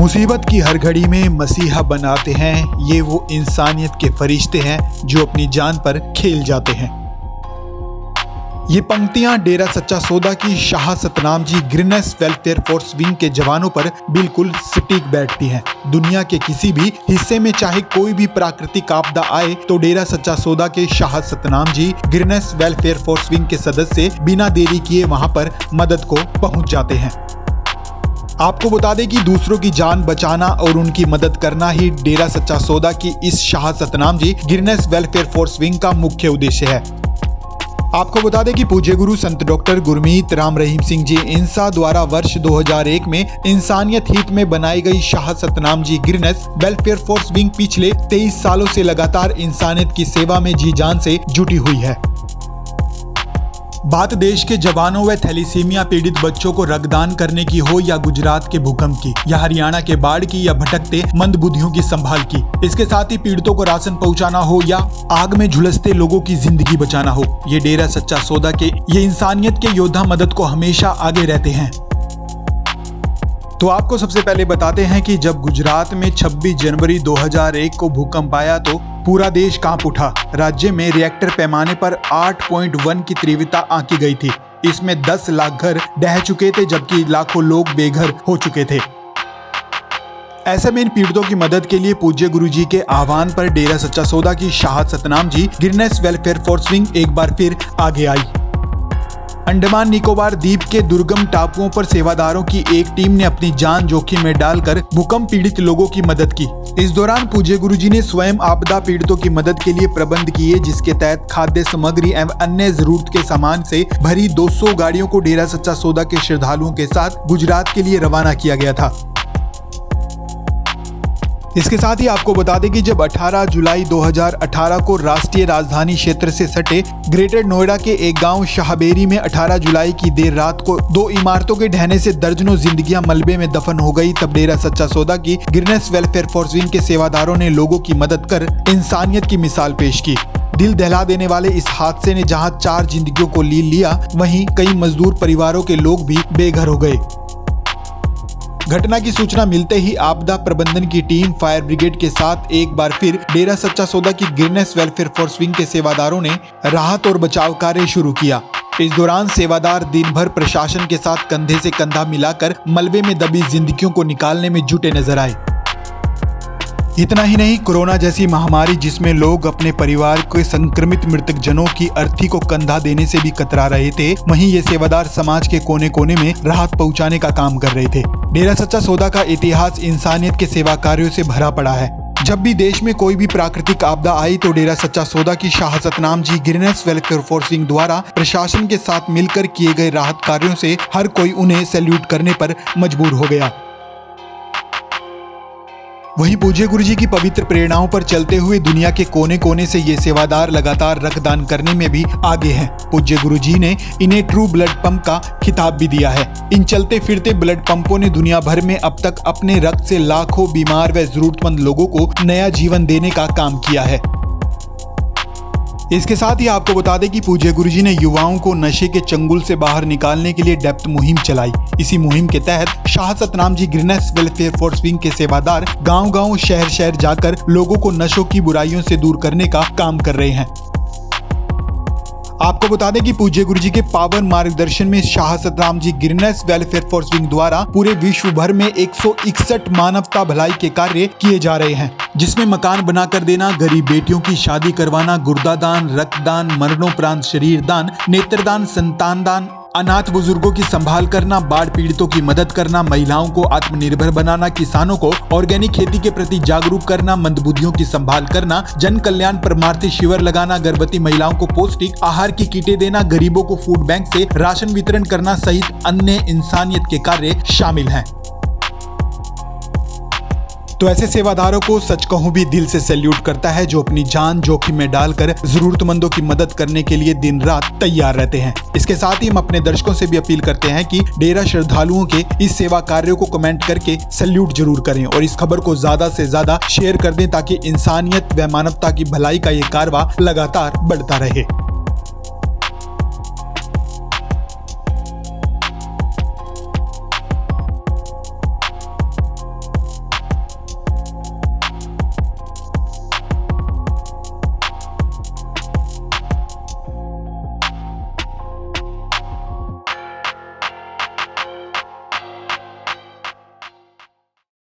मुसीबत की हर घड़ी में मसीहा बनाते हैं, ये वो इंसानियत के फरिश्ते हैं जो अपनी जान पर खेल जाते हैं। ये पंक्तियां डेरा सच्चा सौदा की Shah Satnam ji गिरनेस welfare force wing के जवानों पर बिल्कुल सटीक बैठती हैं। दुनिया के किसी भी हिस्से में चाहे कोई भी प्राकृतिक आपदा आए तो डेरा सच्चा सौदा के Shah Satnam ji गिरनेस welfare force wing के सदस्य बिना देरी किए वहां पर मदद को पहुंच जाते हैं। आपको बता दें कि दूसरों की जान बचाना और उनकी मदद करना ही डेरा सच्चा सौदा की इस Shah Satnam ji गिरनेस welfare force wing का मुख्य उद्देश्य है। आपको बता दें कि पूज्य गुरु संत डॉक्टर गुरमीत राम रहीम सिंह जी इंसा द्वारा वर्ष 2001 में इंसानियत हित में बनाई गई Shah Satnam ji गिरनेस welfare force wing पिछले 23 सालों से लगातार इंसानियत की सेवा में जी जान से जुटी हुई है। बात देश के जवानों व थैलीसीमिया पीड़ित बच्चों को रक्तदान करने की हो या गुजरात के भूकंप की या हरियाणा के बाढ़ की या भटकते मंदबुद्धियों की संभाल की, इसके साथ ही पीड़ितों को राशन पहुंचाना हो या आग में झुलसते लोगों की जिंदगी बचाना हो, ये डेरा सच्चा सौदा के ये इंसानियत के योद्धा मदद को हमेशा आगे रहते हैं। तो आपको सबसे पहले बताते हैं कि जब गुजरात में 26 जनवरी 2001 को भूकंप आया तो पूरा देश कांप उठा। राज्य में रिएक्टर पैमाने पर 8.1 की तीव्रता आंकी गई थी। इसमें 10 लाख घर ढह चुके थे जबकि लाखों लोग बेघर हो चुके थे। ऐसे में इन पीड़ितों की मदद के लिए पूज्य गुरु जी के आह्वान पर डेरा सच्चा सौदा की Shah Satnam ji गिरनेस welfare force wing एक बार फिर आगे आई। अंडमान निकोबार द्वीप के दुर्गम टापुओं पर सेवादारों की एक टीम ने अपनी जान जोखिम में डालकर भूकंप पीड़ित लोगों की मदद की। इस दौरान पूज्य गुरुजी ने स्वयं आपदा पीड़ितों की मदद के लिए प्रबंध किए, जिसके तहत खाद्य सामग्री एवं अन्य जरूरत के सामान से भरी 200 गाड़ियों को डेरा सच्चा सौदा के श्रद्धालुओं के साथ गुजरात के लिए रवाना किया गया था। इसके साथ ही आपको बता दें कि जब 18 जुलाई 2018 को राष्ट्रीय राजधानी क्षेत्र से सटे ग्रेटर नोएडा के एक गांव शाहबेरी में 18 जुलाई की देर रात को 2 इमारतों के ढहने से दर्जनों जिंदगियां मलबे में दफन हो गई, तब डेरा सच्चा सौदा की गिरनेस वेलफेयर फोर्स विंग के सेवादारों ने लोगों की मदद कर इंसानियत की मिसाल पेश की। दिल दहला देने वाले इस हादसे ने जहां 4 जिंदगियों को लील लिया, वहीं कई मजदूर परिवारों के लोग भी बेघर हो गए। घटना की सूचना मिलते ही आपदा प्रबंधन की टीम फायर ब्रिगेड के साथ एक बार फिर डेरा सच्चा सौदा की गिरनेस वेलफेयर फोर्स विंग के सेवादारों ने राहत और बचाव कार्य शुरू किया। इस दौरान सेवादार दिन भर प्रशासन के साथ कंधे से कंधा मिलाकर मलबे में दबी जिंदगियों को निकालने में जुटे नजर आए। इतना ही नहीं, कोरोना जैसी महामारी जिसमें लोग अपने परिवार के संक्रमित मृतक जनों की अर्थी को कंधा देने से भी कतरा रहे थे, वहीं ये सेवादार समाज के कोने कोने में राहत पहुंचाने का काम कर रहे थे। डेरा सच्चा सौदा का इतिहास इंसानियत के सेवा कार्यों से भरा पड़ा है। जब भी देश में कोई भी प्राकृतिक आपदा आई तो डेरा सच्चा सौदा की Shah Satnam ji गिरनेस welfare force wing द्वारा प्रशासन के साथ मिलकर किए गए राहत कार्यों से हर कोई उन्हें सैल्यूट करने पर मजबूर हो गया। वहीं पूज्य गुरु जी की पवित्र प्रेरणाओं पर चलते हुए दुनिया के कोने कोने से ये सेवादार लगातार रक्तदान करने में भी आगे हैं। पूज्य गुरु जी ने इन्हें ट्रू ब्लड पंप का खिताब भी दिया है। इन चलते फिरते ब्लड पंपों ने दुनिया भर में अब तक अपने रक्त से लाखों बीमार व जरूरतमंद लोगों को नया जीवन देने का काम किया है। इसके साथ ही आपको बता दें कि पूज्य गुरुजी ने युवाओं को नशे के चंगुल से बाहर निकालने के लिए डेप्थ मुहिम चलाई। इसी मुहिम के तहत Shah Satnam ji गिरनेस welfare force wing के सेवादार गांव-गांव, शहर-शहर जाकर लोगों को नशों की बुराइयों से दूर करने का काम कर रहे हैं। आपको बता दें कि पूज्य गुरुजी के पावन मार्गदर्शन में Shah Satnam ji गिरनेस welfare force wing द्वारा पूरे विश्व भर में 161 मानवता भलाई के कार्य किए जा रहे हैं, जिसमें मकान बनाकर देना, गरीब बेटियों की शादी करवाना, गुर्दा दान, रक्तदान, मरणोपरांत शरीर दान, नेत्रदान, संतान दान, अनाथ बुजुर्गों की संभाल करना, बाढ़ पीड़ितों की मदद करना, महिलाओं को आत्मनिर्भर बनाना, किसानों को ऑर्गेनिक खेती के प्रति जागरूक करना, मंदबुद्धियों की संभाल करना, जन कल्याण परमार्थी शिविर लगाना, गर्भवती महिलाओं को पौष्टिक आहार की किटें देना, गरीबों को फूड बैंक से राशन वितरण करना सहित अन्य इंसानियत के कार्य शामिल हैं। तो ऐसे सेवादारों को सच कहूं भी दिल से सैल्यूट करता है, जो अपनी जान जोखिम में डालकर जरूरतमंदों की मदद करने के लिए दिन रात तैयार रहते हैं। इसके साथ ही हम अपने दर्शकों से भी अपील करते हैं कि डेरा श्रद्धालुओं के इस सेवा कार्यों को कमेंट करके सैल्यूट जरूर करें और इस खबर को ज्यादा से ज्यादा शेयर कर दें, ताकि इंसानियत व मानवता की भलाई का ये कारवां लगातार बढ़ता रहे।